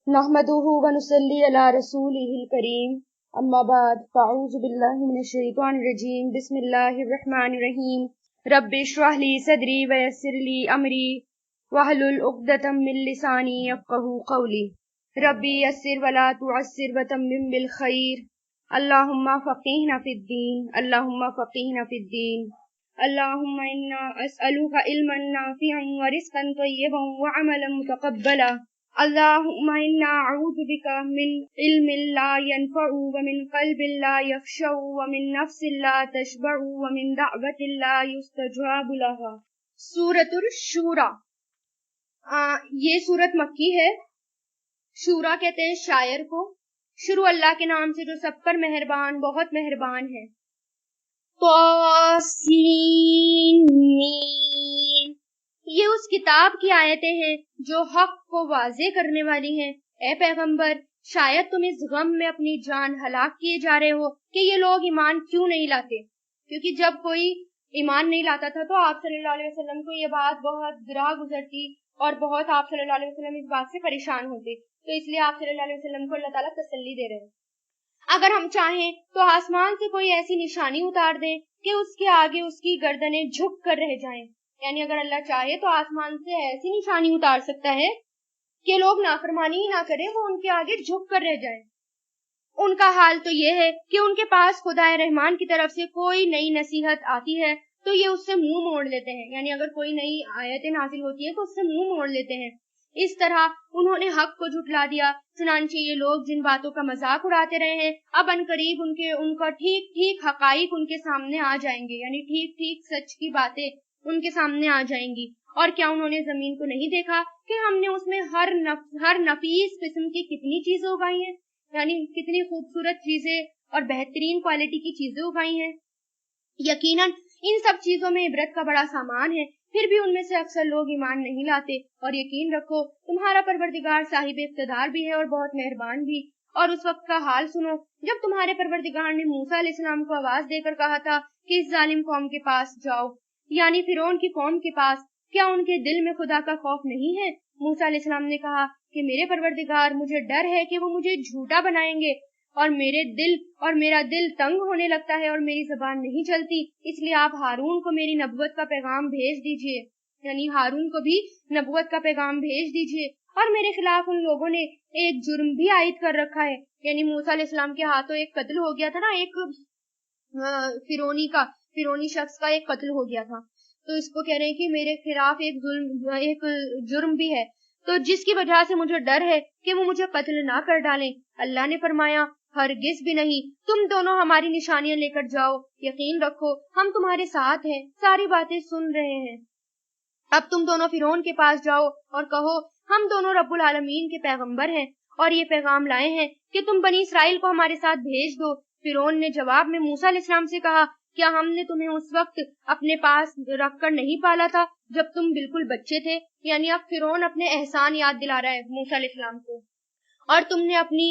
नहमदुहु व नुसल्ली अला रसूलिहिल करीम अम्मा बाद फ़अऊज़ु बिल्लाहि मिनश शैतानिर रजीम बिस्मिल्लाहिर रहमानिर रहीम रब्बि इश्रह ली सदरी व यस्सिर ली अमरी वहलुल उक़दतम मिन लिसानी यफ़क़हू क़ौली रब्बि यस्सिर व ला तुअस्सिर व तम्मिम बिल खैर अल्लाहुम्मा फ़क़ीहना फ़िद्दीन अल्लाहुम्मा फ़क़ीहना फ़िद्दीन अल्लाहुम्मा इन्ना अस्अलुका इल्मन नाफ़िअन व रिज़्क़न तय्यबन व अमलन मुतक़ब्बला अल्लाहुम्मा इन्ना अऊज़ु बिका मिन इल्मिन ला यनफ़अु व मिन क़ल्बिन ला यख़शअउ व मिन नफ़्सिन ला तशबअु व मिन दअवतिन ला युस्तजाबु लहा। सूरतुल शूरा। ये सूरत मक्की है। शूरा कहते हैं शायर को। शुरू अल्लाह के नाम से जो सब पर मेहरबान बहुत मेहरबान है। तौसीन ये उस किताब की आयतें हैं जो हक को वाज़े करने वाली हैं। ए पैगंबर, शायद तुम इस गम में अपनी जान हलाक किए जा रहे हो कि ये लोग ईमान क्यों नहीं लाते, क्योंकि जब कोई ईमान नहीं लाता था तो आप सल्लल्लाहु अलैहि वसल्लम को ये बात बहुत गिरा गुजरती और बहुत आप सल्लल्लाहु अलैहि वसल्लम इस बात से परेशान होते। तो इसलिए आप सल्लल्लाहु अलैहि वसल्लम को अल्लाह ताला तसल्ली दे रहे हैं। अगर हम चाहें तो आसमान से कोई ऐसी निशानी उतार दें कि उसके आगे उसकी गर्दनें झुक कर रह जाएं। यानी अगर अल्लाह चाहे तो आसमान से ऐसी निशानी उतार सकता है कि लोग नाफरमानी ही ना करें, वो उनके आगे झुक कर रह जाएं। उनका हाल तो ये है कि उनके पास खुदाए रहमान की तरफ से कोई नई नसीहत आती है तो ये उससे मुंह मोड़ लेते हैं। यानी अगर कोई नई आयतें नाजिल होती है तो उससे मुंह मोड़ लेते हैं। इस तरह उन्होंने हक को झुठला दिया। चुनांचे ये लोग जिन बातों का मजाक उड़ाते रहे हैं, अब अनकरीब उनका ठीक ठीक हकाइक उनके सामने आ जाएंगे। यानी ठीक ठीक सच की बातें उनके सामने आ जाएंगी। और क्या उन्होंने जमीन को नहीं देखा कि हमने उसमें हर नफीस किस्म की कितनी चीजें उगाई हैं, यानी कितनी खूबसूरत चीजें और बेहतरीन क्वालिटी की चीजें उगाई हैं। यकीनन इन सब चीजों में इबरत का बड़ा सामान है, फिर भी उनमें से अक्सर लोग ईमान नहीं लाते। और यकीन रखो तुम्हारा परवरदिगार साहिब इक़्तिदार भी है और बहुत मेहरबान भी। और उस वक्त का हाल सुनो जब तुम्हारे परवरदिगार ने मूसा अलैहिस्सलाम को आवाज देकर कहा था कि इस जालिम कौम के पास जाओ, यानी फिरौन की कौम के पास। क्या उनके दिल में खुदा का खौफ नहीं है? मूसा अलैहिस्सलाम ने कहा कि मेरे परवरदिगार, मुझे डर है कि वो मुझे झूठा बनाएंगे और मेरा दिल तंग होने लगता है और मेरी जुबान नहीं चलती, इसलिए आप हारून को मेरी नबुवत का पैगाम भेज दीजिए। यानी हारून को भी नबुवत का पैगाम भेज दीजिए। और मेरे खिलाफ उन लोगों ने एक जुर्म भी आयद कर रखा है। यानी मूसा अलैहिस्सलाम के हाथों एक कत्ल हो गया था ना, एक फिरौनी शख्स का एक कत्ल हो गया था। तो इसको कह रहे हैं कि मेरे खिलाफ एक जुर्म भी है, तो जिसकी वजह से मुझे डर है कि वो मुझे कत्ल ना कर डालें। अल्लाह ने फरमाया, हरगिज भी नहीं, तुम दोनों हमारी निशानियां लेकर जाओ, यकीन रखो हम तुम्हारे साथ हैं, सारी बातें सुन रहे हैं। अब तुम दोनों फिरौन के पास जाओ और कहो हम दोनों रब्बुल आलमीन के पैगंबर हैं और ये पैगाम लाए हैं कि तुम बनी इसराइल को हमारे साथ भेज दो। फिरौन ने जवाब में मूसा अलैहिस्सलाम से कहा, क्या हमने तुम्हें उस वक्त अपने पास रखकर नहीं पाला था जब तुम बिल्कुल बच्चे थे? यानी अब फिरौन अपने एहसान याद दिला रहा है मूसा अलैहिस्सलाम को। और तुमने अपनी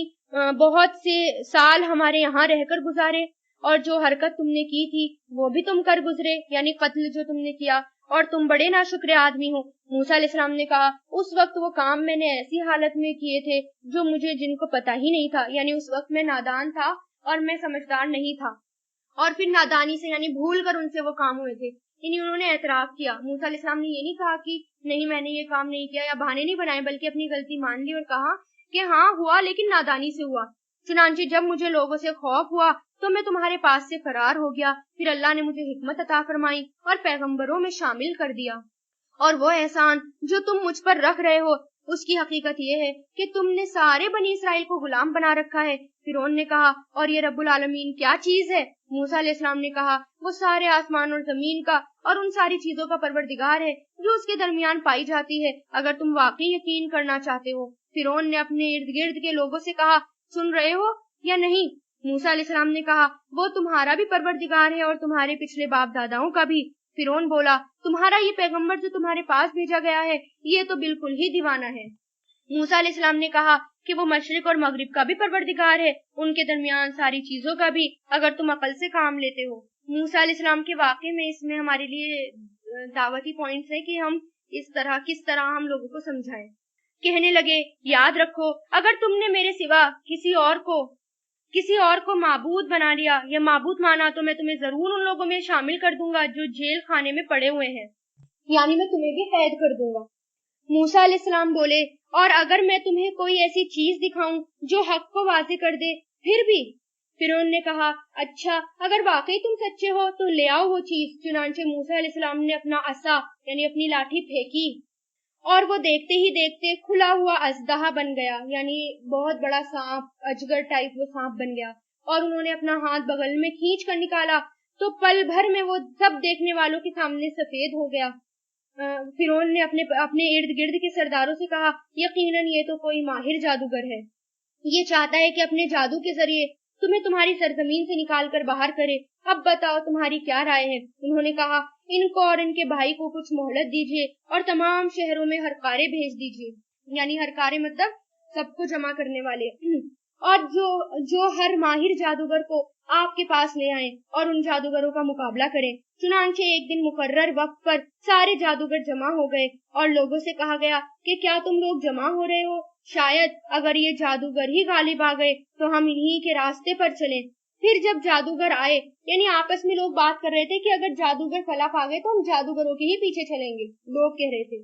बहुत से साल हमारे यहाँ रहकर गुजारे और जो हरकत तुमने की थी वो भी तुम कर गुजरे, यानी कत्ल जो तुमने किया, और तुम बड़े नाशुक्र आदमी हो। मूसा अलैहिस्सलाम ने कहा, उस वक्त वो काम मैंने ऐसी हालत में किए थे जिनको पता ही नहीं था। यानी उस वक्त मैं नादान था और मैं समझदार नहीं था, और फिर नादानी से यानी भूल कर उनसे वो काम हुए थे। यानी उन्होंने एतराफ किया। मूसा अलैहिस्सलाम ने ये नहीं कहा कि नहीं मैंने ये काम नहीं किया या बहाने नहीं बनाए, बल्कि अपनी गलती मान ली और कहा कि हाँ हुआ, लेकिन नादानी से हुआ। चुनांचे जब मुझे लोगों से खौफ हुआ तो मैं तुम्हारे पास से फरार हो गया। फिर अल्लाह ने मुझे हिकमत अता फरमाई और पैगंबरों में शामिल कर दिया। और वो एहसान जो तुम मुझ पर रख रहे हो उसकी हकीकत ये है कि तुमने सारे बनी इसराइल को गुलाम बना रखा है। फिरौन ने कहा, और ये रब्बुल आलमीन क्या चीज है? मूसा अलैहिस्सलाम ने कहा, वो सारे आसमान और जमीन का और उन सारी चीजों का परवरदिगार है जो उसके दरमियान पाई जाती है, अगर तुम वाकई यकीन करना चाहते हो। फिरौन ने अपने इर्द गिर्द के लोगों से कहा, सुन रहे हो या नहीं? मूसा अलैहिस्सलाम ने कहा, वो तुम्हारा भी परवरदिगार है और तुम्हारे पिछले बाप दादाओं का भी। फिरौन बोला, तुम्हारा ये पैगंबर जो तुम्हारे पास भेजा गया है ये तो बिल्कुल ही दीवाना है। मूसा अलैहिस्सलाम ने कहा कि वो मशरिक और मगरिब का भी परवरदिगार है, उनके दरमियान सारी चीजों का भी, अगर तुम अकल से काम लेते हो। मूसा अलैहिस्सलाम के वाकये में इसमें हमारे लिए दावती पॉइंट्स है कि हम किस तरह हम लोगों को समझाएं। कहने लगे, याद रखो, अगर तुमने मेरे सिवा किसी और को माबूद बना लिया या माबूद माना तो मैं तुम्हें जरूर उन लोगों में शामिल कर दूंगा जो जेल खाने में पड़े हुए हैं, यानी मैं तुम्हें भी कैद कर दूंगा। मूसा अलैहिस्सलाम बोले, और अगर मैं तुम्हें कोई ऐसी चीज दिखाऊं जो हक को वाज़े कर दे फिर भी? फिरौन ने कहा, अच्छा, अगर वाकई तुम सच्चे हो तो ले आओ वो चीज। चुनांचे मूसा अलैहिस्सलाम ने अपना असा यानी अपनी लाठी फेंकी और वो देखते ही देखते खुला हुआ अजदहा बन गया, यानी बहुत बड़ा सांप, अजगर टाइप वो सांप बन गया। और उन्होंने अपना हाथ बगल में खींच कर निकाला तो पल भर में वो सब देखने वालों के सामने सफेद हो गया। फिरौन ने अपने इर्द गिर्द के सरदारों से कहा, यकीनन ये तो कोई माहिर जादूगर है, ये चाहता है कि अपने जादू के जरिए तुम्हें तुम्हारी सरजमीन से निकाल कर बाहर करे। अब बताओ तुम्हारी क्या राय है? उन्होंने कहा, इनको और इनके भाई को कुछ मोहलत दीजिए और तमाम शहरों में हरकारे भेज दीजिए, यानी हरकारे मतलब सबको जमा करने वाले, और जो हर माहिर जादूगर को आपके पास ले आए और उन जादूगरों का मुकाबला करें। चुनांचे एक दिन मुकर्रर वक्त पर सारे जादूगर जमा हो गए और लोगों से कहा गया कि क्या तुम लोग जमा हो रहे हो? शायद अगर ये जादूगर ही गालिब आ गए तो हम इन्हीं के रास्ते पर चलें। फिर जब जादूगर आए, यानी आपस में लोग बात कर रहे थे कि अगर जादूगर फलाफ आ गए तो हम जादूगरों के ही पीछे चलेंगे, लोग कह रहे थे।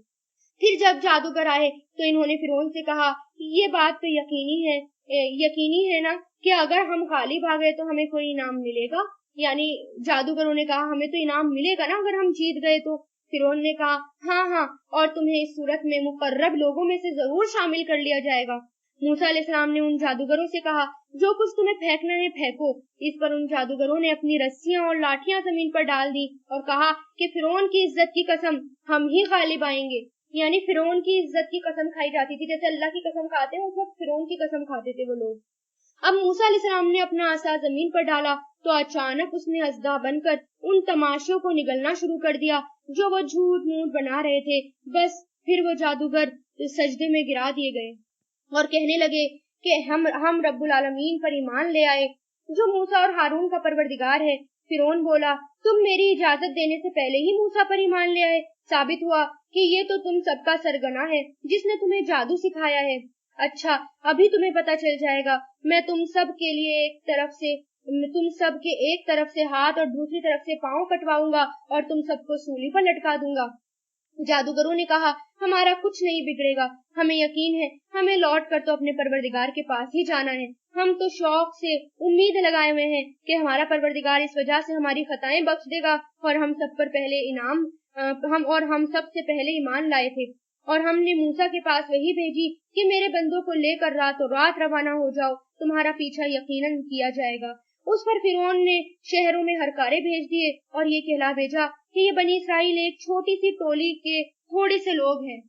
फिर जब जादूगर आए तो इन्होंने फिरौन से कहा, ये बात तो यकीनी है ना कि अगर हम गालिब आ गए तो हमें कोई इनाम मिलेगा? यानी जादूगरों ने कहा, हमें तो इनाम मिलेगा ना अगर हम जीत गए तो। फिरौन ने कहा, हाँ, और तुम्हें इस सूरत में मुकर्रब लोगों में से जरूर शामिल कर लिया जाएगा। मूसा अलैहिस्सलाम ने उन जादूगरों से कहा, जो कुछ तुम्हें फेंकना है फेंको। इस पर उन जादूगरों ने अपनी रस्सियां और लाठियां जमीन पर डाल दी और कहा कि फिरौन की इज्जत की कसम, हम ही गालिब आएंगे। यानी फिरौन की इज्जत की कसम खाई जाती थी, जैसे अल्लाह की कसम खाते हैं, उस वक्त फिरौन की कसम खाते थे वो लोग। अब मूसा अलैहिस्सलाम ने अपना असा जमीन पर डाला तो अचानक उसने अजदा बनकर उन तमाशों को निगलना शुरू कर दिया जो वो झूठ मूठ बना रहे थे। बस फिर वो जादूगर सजदे में गिरा दिए गए और कहने लगे कि हम रब्बुल आलमीन पर ईमान ले आए जो मूसा और हारून का परवरदिगार है। फिरौन बोला, तुम मेरी इजाजत देने से पहले ही मूसा पर ईमान ले आए। साबित हुआ कि ये तो तुम सबका सरगना है जिसने तुम्हें जादू सिखाया है। अच्छा, अभी तुम्हें पता चल जाएगा। मैं तुम सब के एक तरफ से हाथ और दूसरी तरफ से पांव कटवाऊंगा और तुम सबको सूली पर लटका दूंगा। जादूगरों ने कहा, हमारा कुछ नहीं बिगड़ेगा, हमें यकीन है, हमें लौट कर तो अपने परवरदिगार के पास ही जाना है। हम तो शौक से उम्मीद लगाए हुए हैं कि हमारा परवरदिगार इस वजह से हमारी खताएं बख्श देगा और हम सबसे पहले ईमान लाए थे और हमने मूसा के पास वही भेजी कि मेरे बंदों को लेकर रातों रात रवाना हो जाओ, तुम्हारा पीछा यकीनन किया जाएगा। उस पर फिरौन ने शहरों में हरकारे भेज दिए और ये कहला भेजा कि ये बनी इसराइल एक छोटी सी टोली के थोड़े से लोग हैं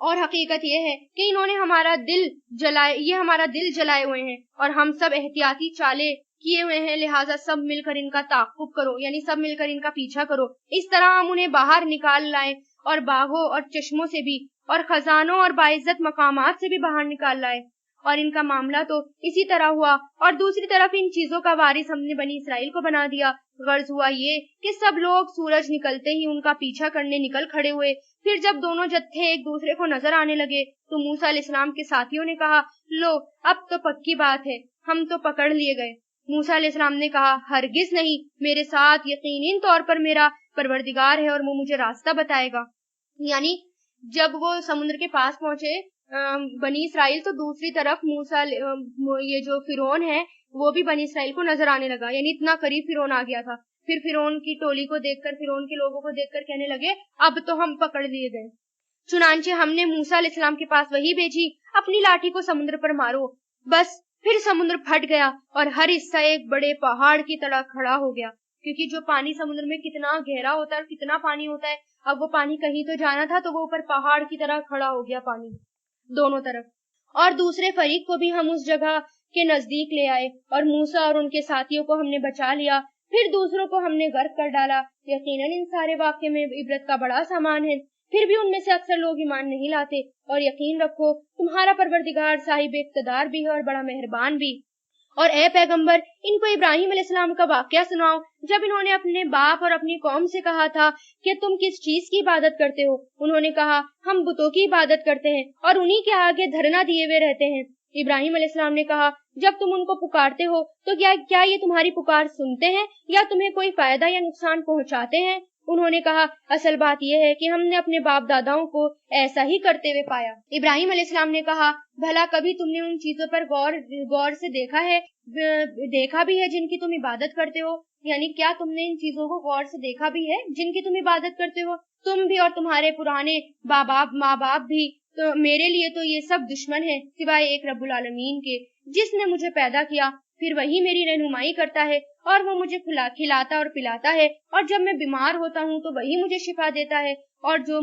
और हकीकत ये है कि इन्होंने हमारा दिल जलाए हुए हैं और हम सब एहतियाती चाले किए हुए हैं, लिहाजा सब मिलकर इनका ताक़ुब करो, यानी सब मिलकर इनका पीछा करो। इस तरह हम उन्हें बाहर निकाल लाए और बागों और चश्मों से भी और खजानों और बाइज्जत मकामात से भी बाहर निकाल लाए। और इनका मामला तो इसी तरह हुआ। और दूसरी तरफ इन चीजों का वारिस हमने बनी इसराइल को बना दिया। गर्ज हुआ ये कि सब लोग सूरज निकलते ही उनका पीछा करने निकल खड़े हुए। फिर जब दोनों जत्थे एक दूसरे को नजर आने लगे तो मूसा अलैहिस्सलाम के साथियों ने कहा, लो, अब तो पक्की बात है, हम तो पकड़ लिए गए। मूसा अलैहिस्सलाम ने कहा, हरगिज नहीं, मेरे साथ यकीनी तौर पर मेरा परवरदिगार है और वो मुझे रास्ता बताएगा। यानी जब वो समुद्र के पास पहुंचे बनी इसराइल, तो दूसरी तरफ ये जो फिरौन है वो भी बनी इसराइल को नजर आने लगा, यानी इतना करीब फिरौन आ गया था। फिर फिरौन की टोली को देखकर, फिरौन के लोगों को देखकर कहने लगे, अब तो हम पकड़ लिए गए। चुनांचे हमने मूसा अलैहिस्सलाम के पास वही भेजी, अपनी लाठी को समुद्र पर मारो। बस फिर समुद्र फट गया और हर हिस्सा एक बड़े पहाड़ की तरह खड़ा हो गया, क्योंकि जो पानी समुद्र में कितना गहरा होता है और कितना पानी होता है, अब वो पानी कहीं तो जाना था तो वो ऊपर पहाड़ की तरह खड़ा हो गया पानी दोनों तरफ। और दूसरे फरीक को भी हम उस जगह के नजदीक ले आए और मूसा और उनके साथियों को हमने बचा लिया। फिर दूसरों को हमने गर्क कर डाला। यकीनन इन सारे वाक़े में इबरत का बड़ा सामान है। फिर भी उनमें से अक्सर लोग ईमान नहीं लाते। और यकीन रखो, तुम्हारा परवरदिगार साहिब इक़्तिदार भी है और बड़ा मेहरबान भी। और ए पैगंबर, इनको इब्राहिम अलैहिस्सलाम का वाकया सुनाओ जब इन्होंने अपने बाप और अपनी कौम से कहा था कि तुम किस चीज की इबादत करते हो। उन्होंने कहा, हम बुतों की इबादत करते हैं और उन्हीं के आगे धरना दिए हुए रहते हैं। इब्राहिम अलैहिस्सलाम ने कहा, जब तुम उनको पुकारते हो तो क्या ये तुम्हारी पुकार सुनते हैं या तुम्हें कोई फायदा या नुकसान पहुंचाते हैं? उन्होंने कहा, असल बात यह है कि हमने अपने बाप दादाओं को ऐसा ही करते हुए पाया। इब्राहिम अलैहिस्सलाम ने कहा, भला कभी तुमने उन चीजों पर गौर से देखा भी है जिनकी तुम इबादत करते हो? यानी क्या तुमने इन चीजों को गौर से देखा भी है जिनकी तुम इबादत करते हो? तुम भी और तुम्हारे पुराने माँ बाप भी, तो मेरे लिए तो ये सब दुश्मन है सिवाय एक रब्बुल आलमीन के, जिसने मुझे पैदा किया, फिर वही मेरी रहनुमाई करता है और वो मुझे खिलाता और पिलाता है, और जब मैं बीमार होता हूँ तो वही मुझे शिफा देता है, और जो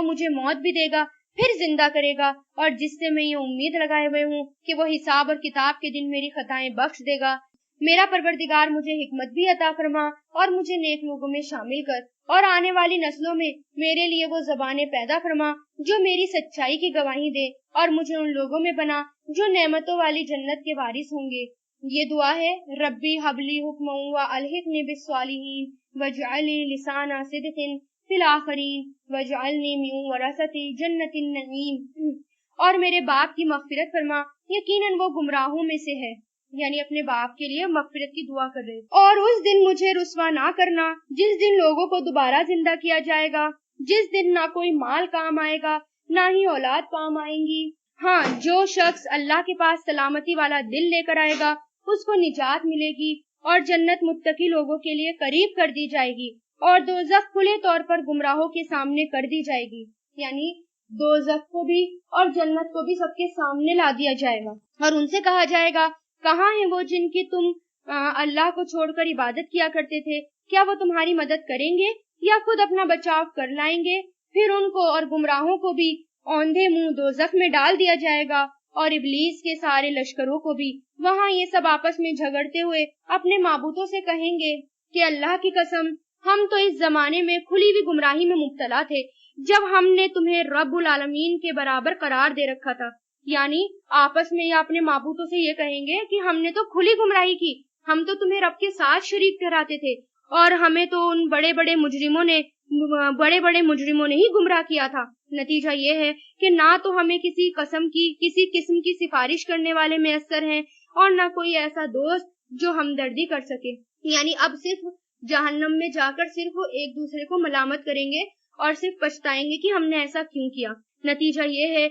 मुझे मौत भी देगा फिर जिंदा करेगा, और जिससे मैं ये उम्मीद लगाए हुए हूँ कि वो हिसाब और किताब के दिन मेरी खताएं बख्श देगा। मेरा परवरदिगार मुझे हिकमत भी अता फरमा और मुझे नेक लोगों में शामिल कर, और आने वाली नस्लों में मेरे लिए वो ज़बानें पैदा फरमा जो मेरी सच्चाई की गवाही दे, और मुझे उन लोगों में बना जो नेमतों वाली जन्नत के वारिस होंगे। ये दुआ है, रब्बी हबली हुक्मन व अलहिकनी बिस्सालिहीन वजअलनी लिसाना सिद्किन फिल आखिरीन वजअलनी मिन वरसती जन्नतिन नईम। और मेरे बाप की मगफिरत फरमा, यकीनन वो गुमराहों में से है। यानी अपने बाप के लिए मगफिरत की दुआ कर रहे। और उस दिन मुझे रुस्वा ना करना जिस दिन लोगों को दोबारा जिंदा किया जाएगा, जिस दिन ना कोई माल काम आएगा ना ही औलाद काम आएंगी। हाँ, जो शख्स अल्लाह के पास सलामती वाला दिल लेकर आएगा उसको निजात मिलेगी और जन्नत मुत्तकी लोगों के लिए करीब कर दी जाएगी, और दोज़ख खुले तौर पर गुमराहों के सामने कर दी जाएगी। यानी दोज़ख को भी और जन्नत को भी सबके सामने ला दिया जाएगा, और उनसे कहा जाएगा, कहाँ है वो जिनकी तुम अल्लाह को छोड़कर इबादत किया करते थे? क्या वो तुम्हारी मदद करेंगे या खुद अपना बचाव कर लाएंगे? फिर उनको और गुमराहों को भी औंधे मुंह दोज़ख में डाल दिया जाएगा, और इब्लीस के सारे लश्करों को भी। वहाँ ये सब आपस में झगड़ते हुए अपने माबूदों से कहेंगे कि अल्लाह की कसम, हम तो इस जमाने में खुली हुई गुमराही में मुब्तला थे जब हमने तुम्हें रब्बुल आलमीन के बराबर करार दे रखा था। यानी आपस में या अपने माबूदों से ये कहेंगे कि हमने तो खुली गुमराही की, हम तो तुम्हें रब के साथ शरीक ठहराते थे, और हमें तो उन बड़े बड़े मुजरिमों ने ही गुमराह किया था। नतीजा ये है कि ना तो हमें किसी किस्म की सिफारिश करने वाले मैसर हैं, और ना कोई ऐसा दोस्त जो हमदर्दी कर सके। यानी अब सिर्फ जहन्नम में जाकर सिर्फ वो एक दूसरे को मलामत करेंगे और सिर्फ पछताएंगे कि हमने ऐसा क्यों किया। नतीजा ये है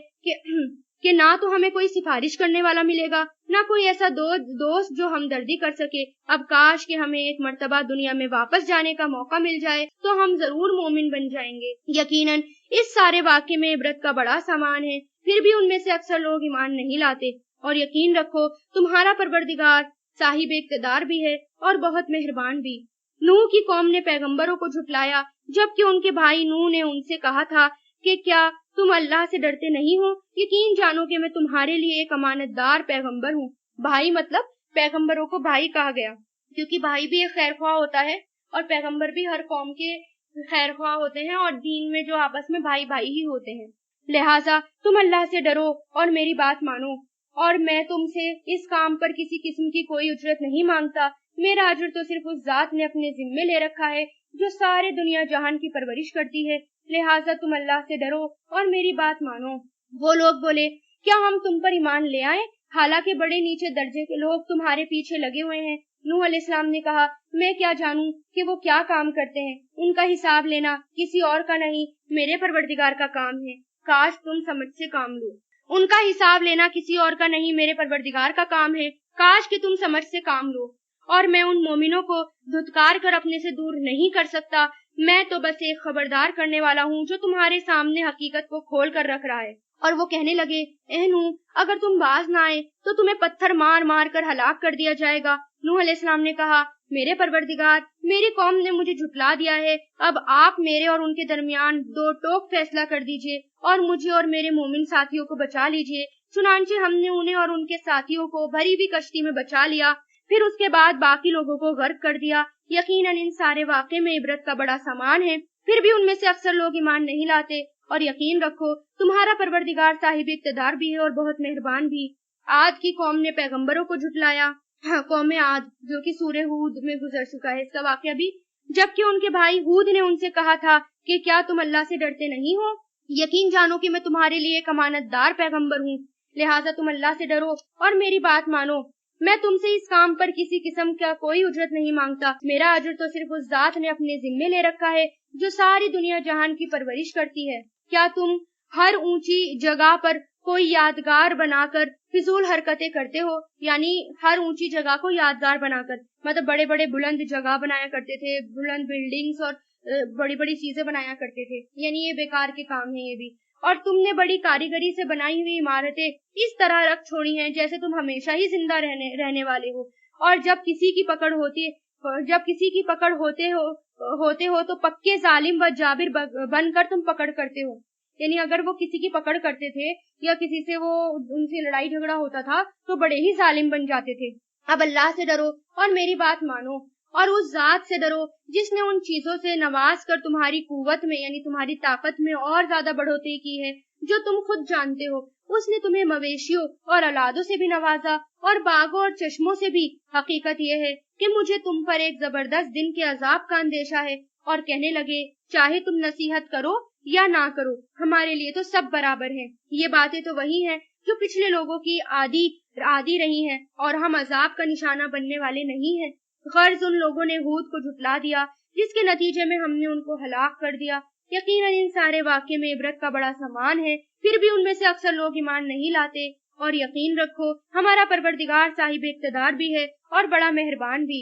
कि ना तो हमें कोई सिफारिश करने वाला मिलेगा, ना कोई ऐसा दोस्त जो हमदर्दी कर सके। अब काश कि हमें एक मर्तबा दुनिया में वापस जाने का मौका मिल जाए तो हम जरूर मोमिन बन जाएंगे। यकीनन इस सारे वाक़े में इबरत का बड़ा सामान है, फिर भी उनमें से अक्सर लोग ईमान नहीं लाते। और यकीन रखो, तुम्हारा परवरदिगार साहिब इक़्तिदार भी है और बहुत मेहरबान भी। नूह की कौम ने पैगंबरों को झुटलाया, जबकि उनके भाई नूह ने उनसे कहा था कि क्या तुम अल्लाह से डरते नहीं हो? यकीन जानो कि मैं तुम्हारे लिए एक अमानतदार पैगंबर हूँ। भाई मतलब पैगंबरों को भाई कहा गया क्योंकि भाई भी एक खैरख्वाह होता है और पैगंबर भी हर कौम के खैरख्वाह होते हैं, और दीन में जो आपस में भाई भाई ही होते हैं। लिहाजा तुम अल्लाह से डरो और मेरी बात मानो, और मैं तुमसे इस काम पर किसी किस्म की कोई उजरत नहीं मांगता। मेरा अजर तो सिर्फ उस जात ने अपने जिम्मे ले रखा है जो सारे दुनिया जहान की परवरिश करती है। लिहाजा तुम अल्लाह से डरो और मेरी बात मानो। वो लोग बोले, क्या हम तुम पर ईमान ले आए, हालांकि बड़े नीचे दर्जे के लोग तुम्हारे पीछे लगे हुए हैं। नूह अलैहिस्सलाम ने कहा, मैं क्या जानूं कि वो क्या काम करते हैं, उनका हिसाब लेना किसी और का नहीं, मेरे परवरदिगार का काम है। काश तुम समझ से काम लो। उनका हिसाब लेना किसी और का नहीं, मेरे परवरदिगार का काम है। काश कि तुम समझ से काम लो। और मैं उन मोमिनों को धुतकार कर अपने से दूर नहीं कर सकता। मैं तो बस एक खबरदार करने वाला हूँ जो तुम्हारे सामने हकीकत को खोल कर रख रहा है। और वो कहने लगे, ए नूह, अगर तुम बाज ना आए तो तुम्हें पत्थर मार मार कर हलाक कर दिया जाएगा। नूह अलैहिस्सलाम ने कहा, मेरे परवरदिगार, मेरी कौम ने मुझे झुटला दिया है। अब आप मेरे और उनके दरमियान दो टोक फैसला कर दीजिए और मुझे और मेरे मोमिन साथियों को बचा लीजिए। चुनांचे हमने उन्हें और उनके साथियों को भरी हुई कश्ती में बचा लिया, फिर उसके बाद बाकी लोगों को गर्क कर दिया। यकीनन इन सारे वाक़े में इबरत का बड़ा सामान है, फिर भी उनमें से अक्सर लोग ईमान नहीं लाते। और यकीन रखो, तुम्हारा परवरदिगार साहिब इक़्तिदार भी है और बहुत मेहरबान भी। आद की कौम ने पैगंबरों को झुटलाया। कौम आद जो कि सूरह हूद में गुजर चुका है इसका वाकया भी। जबकि उनके भाई हूद ने उनसे कहा था कि क्या तुम अल्लाह से डरते नहीं हो? यकीन जानो कि मैं तुम्हारे लिए एक अमानतदार पैगंबर हूँ, लिहाजा तुम अल्लाह से डरो और मेरी बात मानो। मैं तुमसे इस काम पर किसी किस्म का कोई उजरत नहीं मांगता। मेरा अजर तो सिर्फ उस जात ने अपने जिम्मे ले रखा है जो सारी दुनिया जहान की परवरिश करती है। क्या तुम हर ऊंची जगह पर कोई यादगार बनाकर फिजूल हरकतें करते हो? यानी हर ऊंची जगह को यादगार बनाकर, मतलब बड़े बड़े बुलंद जगह बनाया करते थे, बुलंद बिल्डिंग्स और बड़ी बड़ी चीजें बनाया करते थे। यानी ये बेकार के काम है ये भी। और तुमने बड़ी कारीगरी से बनाई हुई इमारतें इस तरह रख छोड़ी हैं जैसे तुम हमेशा ही जिंदा रहने वाले हो। और जब किसी की पकड़ होते हो तो पक्के जालिम व जाबिर बनकर तुम पकड़ करते हो। यानी अगर वो किसी की पकड़ करते थे या किसी से वो उनसे लड़ाई झगड़ा होता था तो बड़े ही जालिम बन जाते थे। अब अल्लाह से डरो और मेरी बात मानो और उस जात से डरो जिसने उन चीजों से नवाज कर तुम्हारी कुव्वत में यानी तुम्हारी ताकत में और ज्यादा बढ़ोतरी की है जो तुम खुद जानते हो। उसने तुम्हें मवेशियों और औलादों से भी नवाजा और बागों और चश्मों से भी। हकीकत यह है कि मुझे तुम पर एक जबरदस्त दिन के अजाब का अंदेशा है। और कहने लगे, चाहे तुम नसीहत करो या ना करो, हमारे लिए तो सब बराबर है। ये बातें तो वही हैं जो पिछले लोगों की आदी रही हैं और हम अजाब का निशाना बनने वाले नहीं हैं। गर्ज उन लोगों ने हूद को झुटला दिया जिसके नतीजे में हमने उनको हलाक कर दिया। यकीनन इन सारे वाक़े में इबरत का बड़ा सामान है, फिर भी उनमें से अक्सर लोग ईमान नहीं लाते। और यकीन रखो हमारा परवरदिगार साहिब इक़्तिदार भी है और बड़ा मेहरबान भी।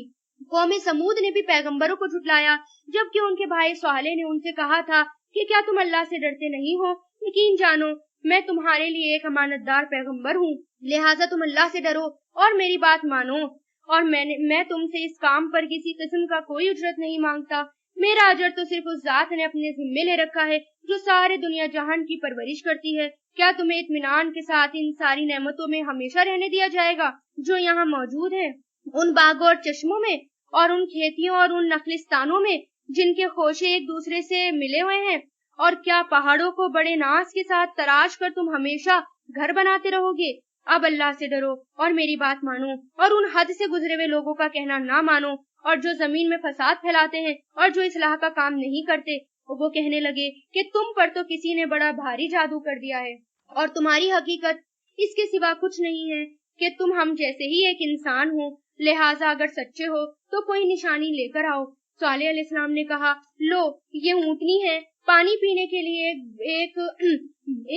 कौम समूद ने भी पैगंबरों को झुटलाया जबकि उनके भाई सालेह ने उनसे कहा था कि क्या तुम अल्लाह से डरते नहीं हो? यकीन जानो मैं तुम्हारे लिए एक अमानतदार पैगंबर हूँ, लिहाजा तुम अल्लाह से डरो और मेरी बात मानो। और मैं तुमसे इस काम पर किसी किस्म का कोई उजरत नहीं मांगता। मेरा अजर तो सिर्फ उस जात ने अपने जिम्मे ले रखा है जो सारे दुनिया जहान की परवरिश करती है। क्या तुम्हें इत्मीनान के साथ इन सारी नेमतों में हमेशा रहने दिया जाएगा जो यहाँ मौजूद है, उन बागों और चश्मों में और उन खेतियों और उन नखलिस्तानों में जिनके खोशे एक दूसरे से मिले हुए हैं? और क्या पहाड़ों को बड़े नाज के साथ तराश कर तुम हमेशा घर बनाते रहोगे? अब अल्लाह से डरो और मेरी बात मानो और उन हद से गुजरे हुए लोगों का कहना ना मानो और जो जमीन में फसाद फैलाते हैं और जो इस्लाह का काम नहीं करते। वो कहने लगे कि तुम पर तो किसी ने बड़ा भारी जादू कर दिया है और तुम्हारी हकीकत इसके सिवा कुछ नहीं है कि तुम हम जैसे ही एक इंसान हो। लिहाजा अगर सच्चे हो तो कोई निशानी लेकर आओ। सालेह अलैहिस्सलाम ने कहा, लो ये ऊँटनी है, पानी पीने के लिए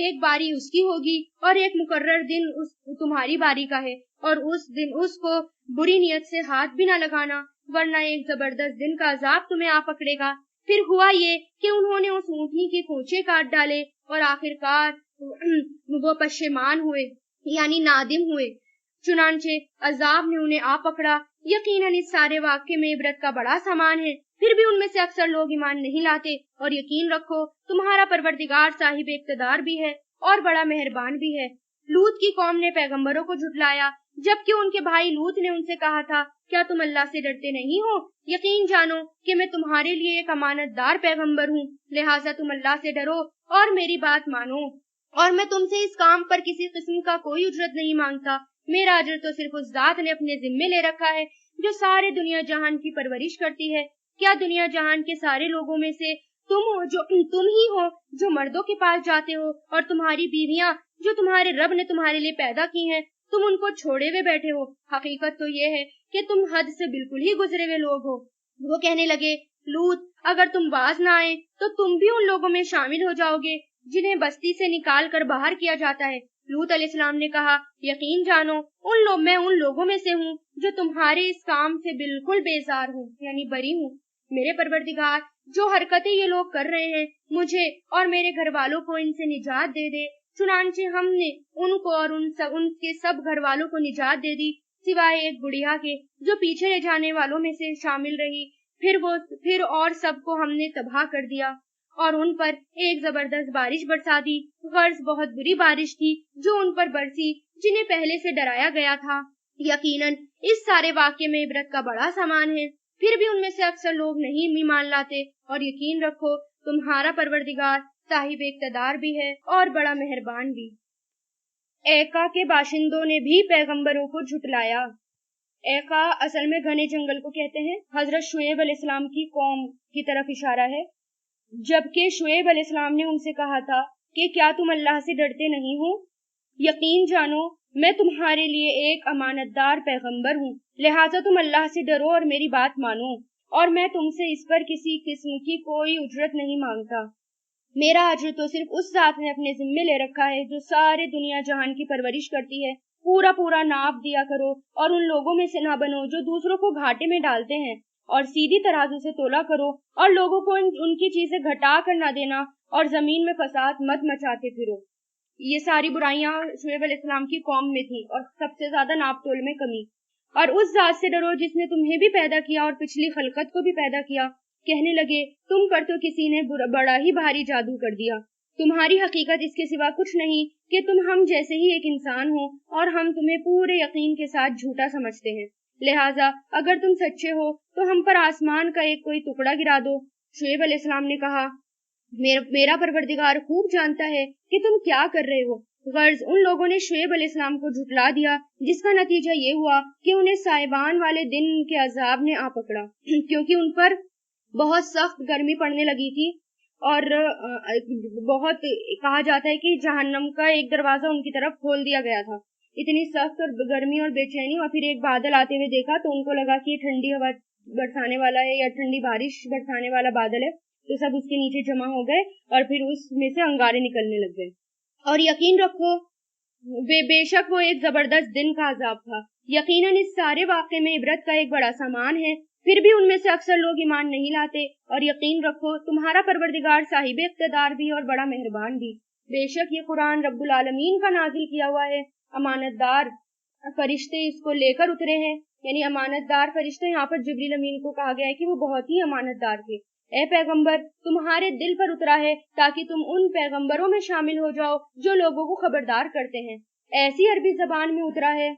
एक बारी उसकी होगी और एक मुकर्रर दिन तुम्हारी बारी का है और उस दिन उसको बुरी नियत से हाथ भी ना लगाना वरना एक जबरदस्त दिन का अजाब तुम्हें आ पकड़ेगा। फिर हुआ ये कि उन्होंने उस ऊँटनी के कोचे काट डाले और आखिरकार वो पशेमान हुए यानी नादिम हुए। चुनांचे अजाब ने उन्हें आ पकड़ा। यकीनन इस सारे वाक़े में इबरत का बड़ा सामान है, फिर भी उनमें से अक्सर लोग ईमान नहीं लाते। और यकीन रखो तुम्हारा परवरदिगार साहिब इक़्तिदार भी है और बड़ा मेहरबान भी है। लूत की कौम ने पैगंबरों को झुटलाया जबकि उनके भाई लूत ने उनसे कहा था, क्या तुम अल्लाह से डरते नहीं हो? यकीन जानो कि मैं तुम्हारे लिए एक अमानतदार पैगंबर हूँ, लिहाजा तुम अल्लाह से डरो और मेरी बात मानो। और मैं तुमसे इस काम पर किसी किस्म का कोई उजरत नहीं मांगता। मेरा अजर तो सिर्फ उस जात ने अपने जिम्मे ले रखा है जो सारे दुनिया जहान की परवरिश करती है। क्या दुनिया जहान के सारे लोगों में से तुम ही हो जो मर्दों के पास जाते हो और तुम्हारी बीवियां जो तुम्हारे रब ने तुम्हारे लिए पैदा की हैं, तुम उनको छोड़े हुए बैठे हो? हकीकत तो ये है कि तुम हद से बिल्कुल ही गुजरे हुए लोग हो। वो कहने लगे, लूत अगर तुम बाज ना आए तो तुम भी उन लोगों में शामिल हो जाओगे जिन्हें बस्ती से निकाल कर बाहर किया जाता है। लूत अलैहिस्सलाम ने कहा, यकीन जानो मैं उन लोगों में से हूँ जो तुम्हारे इस काम से बिल्कुल बेजार हूँ यानी बरी हूँ। मेरे परवरदिगार जो हरकतें ये लोग कर रहे हैं मुझे और मेरे घर वालों को इनसे निजात दे दे। चुनांचे हमने उनको और उनके सब घर वालों को निजात दे दी सिवाय एक बुढ़िया के जो पीछे रह जाने वालों में से शामिल रही। फिर और सबको हमने तबाह कर दिया और उन पर एक जबरदस्त बारिश बरसा दी। गर्ज बहुत बुरी बारिश थी जो उन पर बरसी जिन्हें पहले से डराया गया था। यकीनन इस सारे वाक़े में इबरत का बड़ा सामान है, फिर भी उनमें से अक्सर लोग नहीं ईमान लाते। और यकीन रखो तुम्हारा परवरदिगार साहिब इक़्तिदार भी है और बड़ा मेहरबान भी। ایका کے باشندوں نے بھی پیغمبروں کو جھٹلایا۔ ایکا اصل میں گھنے جنگل کو کہتے ہیں، حضرت شعیب علیہ السلام کی قوم کی طرف اشارہ ہے، جبکہ شعیب علیہ السلام نے ان سے کہا تھا کہ کیا تم اللہ سے ڈرتے نہیں ہو؟ یقین جانو میں تمہارے لیے ایک امانت دار پیغمبر ہوں، لہٰذا تم اللہ سے ڈرو اور میری بات مانو، اور میں تم سے اس پر کسی قسم کی کوئی اجرت نہیں مانگتا۔ میرا اجر تو صرف اس ذات نے اپنے ذمے لے رکھا ہے جو سارے دنیا جہان کی پرورش کرتی ہے۔ پورا ناپ دیا کرو اور ان لوگوں میں سے نہ بنو جو دوسروں کو گھاٹے میں ڈالتے ہیں، اور سیدھی ترازو سے تولا کرو اور لوگوں کو ان کی چیزیں گھٹا کر نہ دینا، اور زمین میں فساد مت مچاتے پھرو۔ یہ ساری برائیاں شعیب علیہ السلام کی قوم میں تھی، اور سب سے زیادہ ناپ تول میں کمی۔ اور اس ذات سے ڈرو جس نے تمہیں بھی پیدا کیا اور پچھلی خلقت کو بھی پیدا کیا۔ کہنے لگے تم پر تو کسی نے بڑا ہی بھاری جادو کر دیا، تمہاری حقیقت اس کے سوا کچھ نہیں کہ تم ہم جیسے ہی ایک انسان ہو، اور ہم تمہیں پورے یقین کے ساتھ جھوٹا سمجھتے ہیں، لہٰذا اگر تم سچے ہو تو ہم پر آسمان کا ایک کوئی ٹکڑا گرا دو۔ شعیب علیہ السلام نے کہا میرا پروردگار خوب جانتا ہے کہ تم کیا کر رہے ہو۔ غرض ان لوگوں نے شعیب علیہ السلام کو جھٹلا دیا، جس کا نتیجہ یہ ہوا کہ انہیں سائبان والے دن کے عذاب نے آ پکڑا، کیونکہ ان پر بہت سخت گرمی پڑنے لگی تھی، اور بہت کہا جاتا ہے کہ جہنم کا ایک دروازہ ان کی طرف کھول دیا گیا تھا۔ اتنی سخت اور گرمی اور بے چینی، اور پھر ایک بادل آتے ہوئے دیکھا تو ان کو لگا کہ یہ ٹھنڈی ہوا برسانے والا ہے یا ٹھنڈی بارش برسانے والا بادل ہے، تو سب اس کے نیچے جمع ہو گئے اور پھر اس میں سے انگارے نکلنے لگ گئے۔ اور یقین رکھو بے شک وہ ایک زبردست دن کا عذاب تھا۔ یقیناً اس سارے واقعے میں عبرت کا ایک بڑا سامان ہے، پھر بھی ان میں سے اکثر لوگ ایمان نہیں لاتے۔ اور یقین رکھو تمہارا پروردگار صاحب اقتدار بھی اور بڑا مہربان بھی۔ بے شک یہ قرآن رب العالمین کا نازل کیا ہوا ہے، امانت دار فرشتے اس کو لے کر اترے ہیں، یعنی امانت دار فرشتے، یہاں پر جبریل امین کو کہا گیا ہے کہ وہ بہت ہی امانت دار تھے۔ اے پیغمبر تمہارے دل پر اترا ہے تاکہ تم ان پیغمبروں میں شامل ہو جاؤ جو لوگوں کو خبردار کرتے ہیں۔ ایسی عربی زبان میں اترا ہے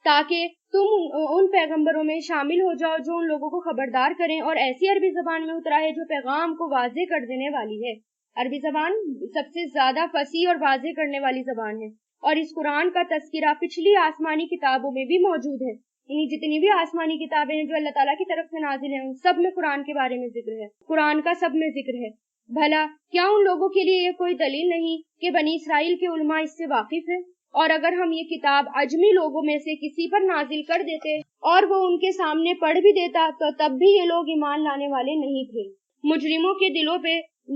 تاکہ تم ان پیغمبروں میں شامل ہو جاؤ جو ان لوگوں کو خبردار کریں، اور ایسی عربی زبان میں اترا ہے جو پیغام کو واضح کر دینے والی ہے۔ عربی زبان سب سے زیادہ فصیح اور واضح کرنے والی زبان ہے، اور اس قرآن کا تذکرہ پچھلی آسمانی کتابوں میں بھی موجود ہے، یعنی جتنی بھی آسمانی کتابیں ہیں جو اللہ تعالیٰ کی طرف سے نازل ہیں ان سب میں قرآن کے بارے میں ذکر ہے، قرآن کا سب میں ذکر ہے۔ بھلا کیا ان لوگوں کے لیے یہ کوئی دلیل نہیں کہ بنی اسرائیل کے علماء اس سے واقف ہیں؟ اور اگر ہم یہ کتاب عجمی لوگوں میں سے کسی پر نازل کر دیتے اور وہ ان کے سامنے پڑھ بھی دیتا تو تب بھی یہ لوگ ایمان لانے والے نہیں تھے۔ مجرموں کے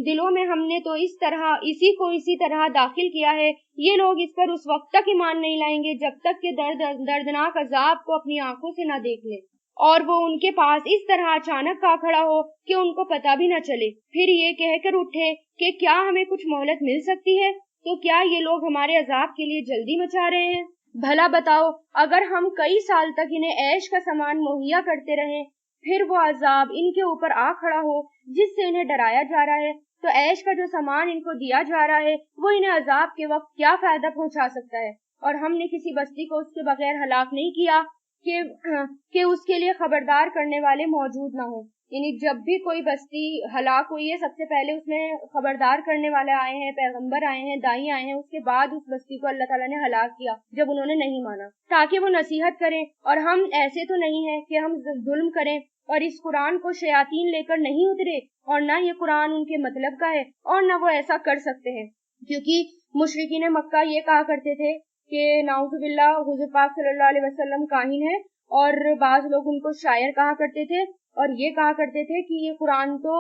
دلوں میں ہم نے تو اسی طرح داخل کیا ہے، یہ لوگ اس پر اس وقت تک ایمان نہیں لائیں گے جب تک کہ دردناک عذاب کو اپنی آنکھوں سے نہ دیکھ لیں، اور وہ ان کے پاس اس طرح اچانک آ کھڑا ہو کہ ان کو پتہ بھی نہ چلے، پھر یہ کہہ کر اٹھے کہ کیا ہمیں کچھ مہلت مل سکتی ہے؟ تو کیا یہ لوگ ہمارے عذاب کے لیے جلدی مچا رہے ہیں؟ بھلا بتاؤ اگر ہم کئی سال تک انہیں عیش کا سامان مہیا کرتے رہیں، پھر وہ عذاب ان کے اوپر آ کھڑا ہو جس سے انہیں ڈرایا جا رہا ہے، تو عیش کا جو سامان ان کو دیا جا رہا ہے وہ انہیں عذاب کے وقت کیا فائدہ پہنچا سکتا ہے؟ اور ہم نے کسی بستی کو اس کے بغیر ہلاک نہیں کیا کہ اس کے لیے خبردار کرنے والے موجود نہ ہوں، یعنی جب بھی کوئی بستی ہلاک ہوئی ہے سب سے پہلے اس میں خبردار کرنے والے آئے ہیں، پیغمبر آئے ہیں، دائی آئے ہیں، اس کے بعد اس بستی کو اللہ تعالیٰ نے ہلاک کیا جب انہوں نے نہیں مانا، تاکہ وہ نصیحت کریں۔ اور ہم ایسے تو نہیں ہیں کہ ہم ظلم کریں، اور اس قرآن کو شیاطین لے کر نہیں اترے، اور نہ یہ قرآن ان کے مطلب کا ہے، اور نہ وہ ایسا کر سکتے ہیں، کیونکہ مشرکین مکہ یہ کہا کرتے تھے کہ نعوذ باللہ حضور پاک صلی اللہ علیہ وسلم کاہن ہے، اور بعض لوگ ان کو شاعر کہا کرتے تھے، اور یہ کہا کرتے تھے کہ یہ قرآن تو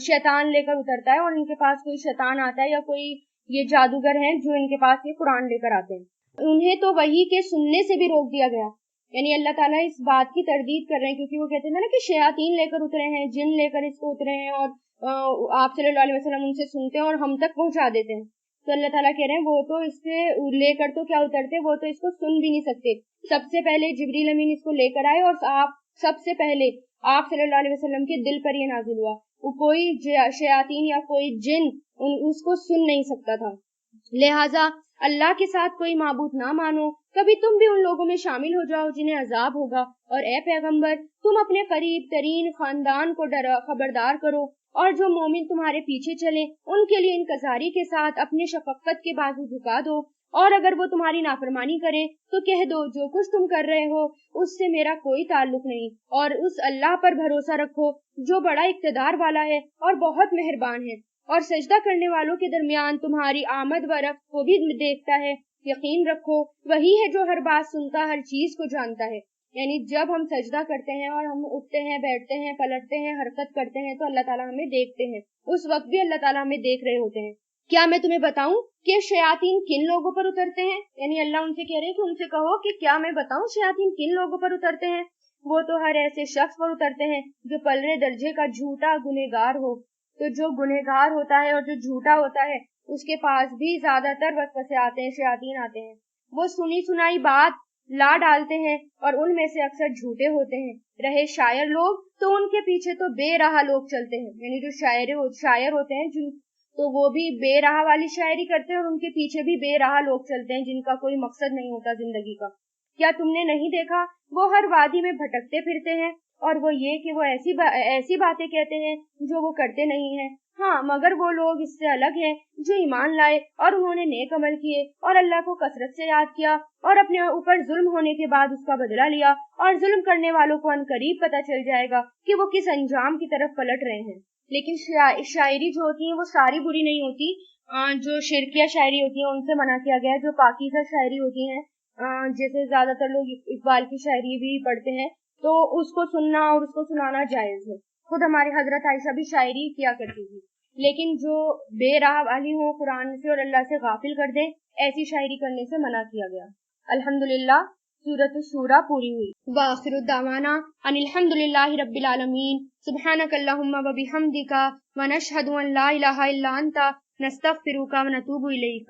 شیطان لے کر اترتا ہے، اور ان کے پاس کوئی شیطان آتا ہے یا کوئی یہ جادوگر ہیں جو ان کے پاس یہ قرآن لے کر آتے ہیں۔ انہیں تو وحی کے سننے سے بھی روک دیا گیا، یعنی اللہ تعالیٰ اس بات کی تردید کر رہے ہیں، کیونکہ وہ کہتے ہیں نا کہ شیاطین لے کر اترے ہیں، جن لے کر اس کو اترے ہیں، اور آپ صلی اللہ علیہ وسلم ان سے سنتے ہیں اور ہم تک پہنچا دیتے ہیں۔ تو اللہ تعالیٰ کہہ رہے ہیں وہ تو اس سے لے کر تو کیا اترتے، وہ تو اس کو سن بھی نہیں سکتے۔ سب سے پہلے جبریل امین اس کو لے کر آئے، اور سب سے پہلے آپ صلی اللہ علیہ وسلم کے دل پر یہ نازل ہوا، وہ کوئی شیاطین یا کوئی جن اس کو سن نہیں سکتا تھا۔ لہٰذا اللہ کے ساتھ کوئی معبود نہ مانو، کبھی تم بھی ان لوگوں میں شامل ہو جاؤ جنہیں عذاب ہوگا، اور اے پیغمبر تم اپنے قریب ترین خاندان کو خبردار کرو، اور جو مومن تمہارے پیچھے چلے ان کے لیے انکساری کے ساتھ اپنے شفقت کے بازو جھکا دو، اور اگر وہ تمہاری نافرمانی کرے تو کہہ دو جو کچھ تم کر رہے ہو اس سے میرا کوئی تعلق نہیں، اور اس اللہ پر بھروسہ رکھو جو بڑا اقتدار والا ہے اور بہت مہربان ہے، اور سجدہ کرنے والوں کے درمیان تمہاری آمد و رفت کو بھی دیکھتا ہے۔ یقین رکھو وہی ہے جو ہر بات سنتا، ہر چیز کو جانتا ہے۔ یعنی جب ہم سجدہ کرتے ہیں اور ہم اٹھتے ہیں، بیٹھتے ہیں، پلٹتے ہیں، حرکت کرتے ہیں تو اللہ تعالیٰ ہمیں دیکھتے ہیں، اس وقت بھی اللہ تعالیٰ ہمیں دیکھ رہے ہوتے ہیں۔ کیا میں تمہیں بتاؤں کہ شیاطین کن لوگوں پر اترتے ہیں؟ یعنی اللہ ان سے کہہ رہے ہیں کہ ان سے کہو کہ کیا میں بتاؤں شیاطین کن لوگوں پر اترتے ہیں؟ وہ تو ہر ایسے شخص پر اترتے ہیں جو پلڑے درجے کا جھوٹا گنہگار ہو۔ تو جو گنہگار ہوتا ہے اور جو جھوٹا ہوتا ہے اس کے پاس بھی زیادہ تر وسوسے آتے ہیں، شیاطین آتے ہیں۔ وہ سنی سنائی بات لا ڈالتے ہیں اور ان میں سے اکثر جھوٹے ہوتے ہیں۔ رہے شاعر لوگ تو ان کے پیچھے تو بے راہ لوگ چلتے ہیں، یعنی جو شاعر ہوتے ہیں تو وہ بھی بے راہ والی شاعری کرتے ہیں اور ان کے پیچھے بھی بے راہ لوگ چلتے ہیں جن کا کوئی مقصد نہیں ہوتا زندگی کا۔ کیا تم نے نہیں دیکھا وہ ہر وادی میں بھٹکتے پھرتے ہیں، اور وہ یہ کہ وہ ایسی باتیں کہتے ہیں جو وہ کرتے نہیں ہیں۔ ہاں مگر وہ لوگ اس سے الگ ہیں جو ایمان لائے اور انہوں نے نیک عمل کیے اور اللہ کو کثرت سے یاد کیا اور اپنے اوپر ظلم ہونے کے بعد اس کا بدلہ لیا، اور ظلم کرنے والوں کو عنقریب پتہ چل جائے گا کہ وہ کس انجام کی طرف پلٹ رہے ہیں۔ لیکن شاعری جو ہوتی ہے وہ ساری بری نہیں ہوتی، جو شرکیہ شاعری ہوتی ہے ان سے منع کیا گیا ہے۔ جو پاکیزہ شاعری ہوتی ہیں جیسے زیادہ تر لوگ اقبال کی شاعری بھی پڑھتے ہیں تو اس کو سننا اور اس کو سنانا جائز ہے۔ خود ہماری حضرت عائشہ بھی شاعری کیا کرتی تھی، لیکن جو بے راہ والی ہو، قرآن سے اور اللہ سے غافل کر دے، ایسی شاعری کرنے سے منع کیا گیا۔ الحمدللہ سورۃ الشورى پوری ہوئی۔ وآخر دعوانا ان الحمدللہ رب العالمین، سبحانک اللہم و بحمدک ونشہد ان لا الہ الا انت نستغفرک ونتوب الیک۔